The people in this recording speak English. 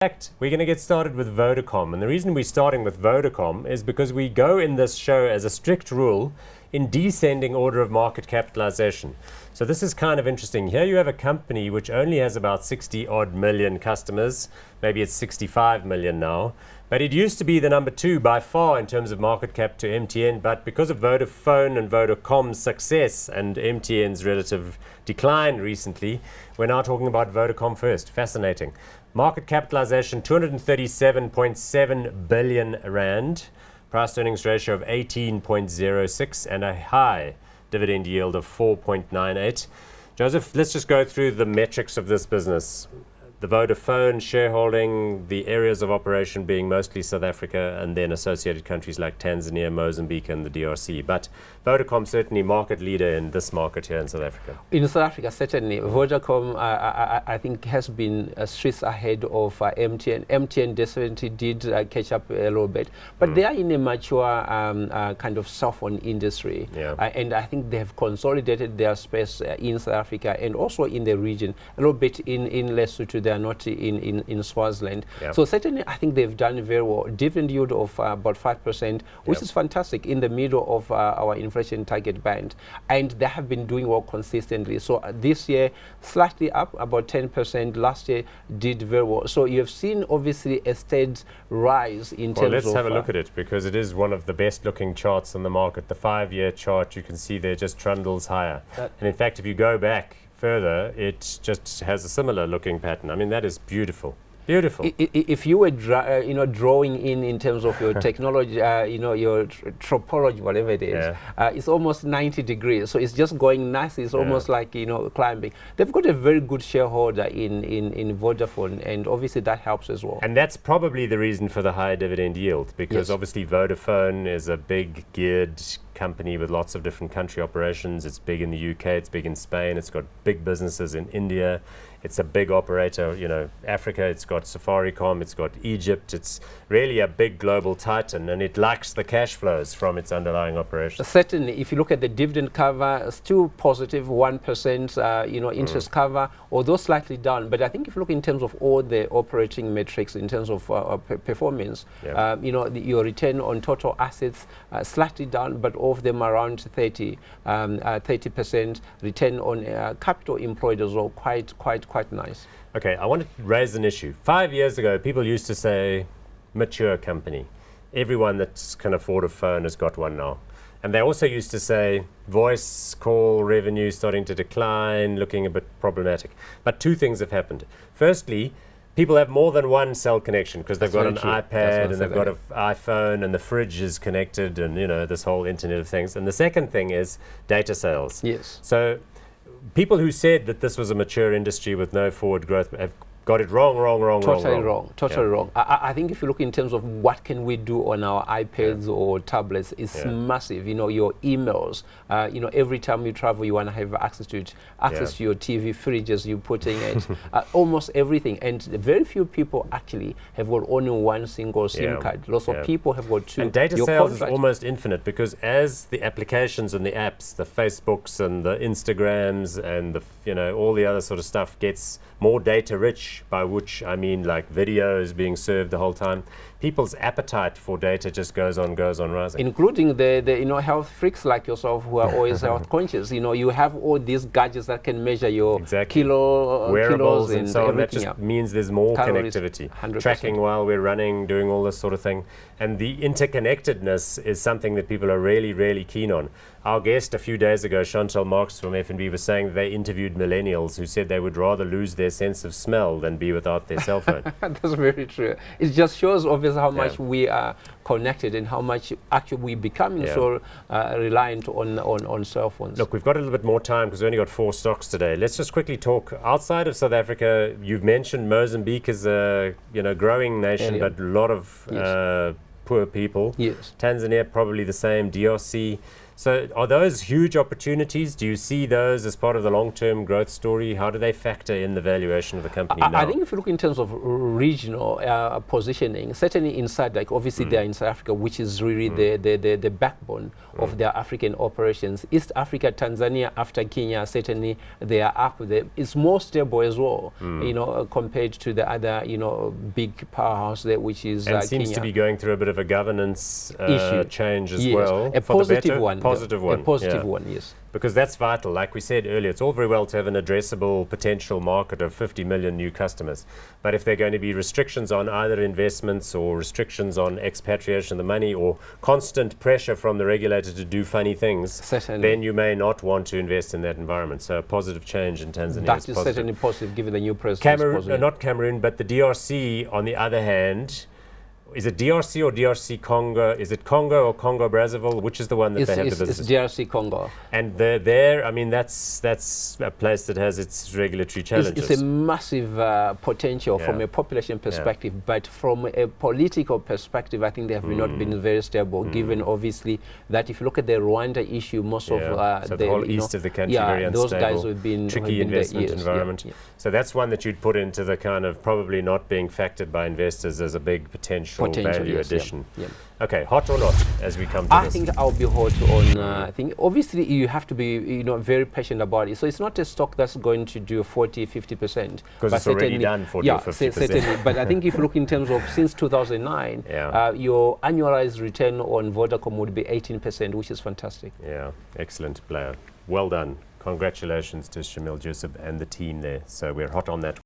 fact, we're going to get started with Vodacom, and the reason we're starting with Vodacom is because we go in this show as a strict rule in descending order of market capitalization. So this is kind of interesting. Here you have a company which only has about 60 odd million customers, maybe it's 65 million now, but it used to be the number 2 by far in terms of market cap to MTN, but because of Vodafone and Vodacom's success and MTN's relative decline recently, we're now talking about Vodacom first. Fascinating. Market capitalization 237.7 billion rand, price earnings ratio of 18.06 and a high dividend yield of 4.98. Joseph, let's just go through the metrics of this business. The Vodafone shareholding, the areas of operation being mostly South Africa and then associated countries like Tanzania, Mozambique and the DRC. But Vodacom certainly market leader in this market here in South Africa. In South Africa, certainly. Vodacom, I think, has been streets ahead of MTN. MTN definitely did catch up a little bit. But they are in a mature kind of cell phone industry. Yeah. And I think they have consolidated their space in South Africa and also in the region, a little bit in Lesotho. They are not in Swaziland. Yep. So certainly I think they've done very well. Dividend yield of about 5%, which is fantastic in the middle of our inflation target band. And they have been doing well consistently. So this year, slightly up, about 10%. Last year did very well. So you have seen obviously a steady rise in terms of... Well, let's have a look at it because it is one of the best looking charts on the market. The 5-year chart, you can see there just trundles higher. And in fact, if you go back further, it just has a similar looking pattern. I mean, that is beautiful. Beautiful. If you were drawing in terms of your technology, your topology, whatever it is, it's almost 90 degrees. So it's just going nicely. It's almost like, climbing. They've got a very good shareholder in Vodafone, and obviously that helps as well. And that's probably the reason for the high dividend yield, because obviously Vodafone is a big geared company with lots of different country operations. It's big in the UK, it's big in Spain, it's got big businesses in India. It's a big operator, Africa, it's got Safaricom, it's got Egypt. It's really a big global titan, and it likes the cash flows from its underlying operations. Certainly, if you look at the dividend cover, still positive 1%, interest cover, although slightly down. But I think if you look in terms of all the operating metrics, in terms of performance, your return on total assets slightly down, but all of them around 30%. Return on capital employed as well, quite nice. Okay, I want to raise an issue. 5 years ago, people used to say mature company. Everyone that can afford a phone has got one now. And they also used to say voice call revenue starting to decline, looking a bit problematic. But two things have happened. Firstly, people have more than one cell connection because they've got an iPad and they've got an iPhone and the fridge is connected and, this whole Internet of Things. And the second thing is data sales. Yes. So people who said that this was a mature industry with no forward growth have got it wrong. Totally wrong. I think if you look in terms of what can we do on our iPads or tablets, it's massive. Your emails, every time you travel, you want to have access to it, access to your TV, fridges, you putting it, almost everything. And very few people actually have got only one single SIM card. Lots of people have got two. And data sales is almost infinite because as the applications and the apps, the Facebooks and the Instagrams and the all the other sort of stuff gets more data rich, by which I mean like videos being served the whole time, people's appetite for data just goes on rising. Including the health freaks like yourself who are always health conscious. You have all these gadgets that can measure your wearables kilos and so on. That just everything means there's more calories, connectivity, 100%. tracking while we're running, doing all this sort of thing. And the interconnectedness is something that people are really, really keen on. Our guest a few days ago, Chantal Marx from F&B, was saying they interviewed millennials who said they would rather lose their sense of smell than be without their cell phone. That's very true. It just shows obviously how much we are connected and how much actually we're becoming so reliant on cell phones. Look, we've got a little bit more time because we only got 4 stocks today. Let's just quickly talk outside of South Africa. You've mentioned Mozambique is a growing nation, but a lot of poor people. Yes. Tanzania probably the same. DRC. So are those huge opportunities? Do you see those as part of the long-term growth story? How do they factor in the valuation of the company now? I think if you look in terms of regional positioning, certainly inside, like obviously they are in South Africa, which is really the backbone of their African operations. East Africa, Tanzania, after Kenya, certainly they are up there. It's more stable as well, you know, compared to the other, you know, big powerhouse there, which is and seems Kenya. to be going through a bit of a governance change as yes. well. A positive one. Positive one. A positive one, yes. Because that's vital. Like we said earlier, it's all very well to have an addressable potential market of 50 million new customers. But if there are going to be restrictions on either investments or restrictions on expatriation of the money or constant pressure from the regulator to do funny things, certainly, then you may not want to invest in that environment. So a positive change in Tanzania that is is positive. certainly positive given the new president. Cameroon, not Cameroon, but the DRC, on the other hand, is it DRC or DRC Congo? Is it Congo or Congo Brazzaville? Which is the one that they have the business? It's DRC Congo. And there, I mean, that's a place that has its regulatory challenges. It's a massive potential from a population perspective, but from a political perspective, I think they have not been very stable, given obviously that if you look at the Rwanda issue, most of so the whole east of the country, very unstable, those guys have been tricky investment environment. So that's one that you'd put into the kind of probably not being factored by investors as a big potential value addition. Okay, hot or not as we come to this? I think I'll be hot on. I think obviously you have to be, you know, very patient about it. So it's not a stock that's going to do 40-50%. Because it's already done 40 or 50%. Certainly. But I think if you look in terms of since 2009, your annualized return on Vodacom would be 18%, which is fantastic. Yeah, excellent, Blair. Well done. Congratulations to Shamil Joseph and the team there. So we're hot on that.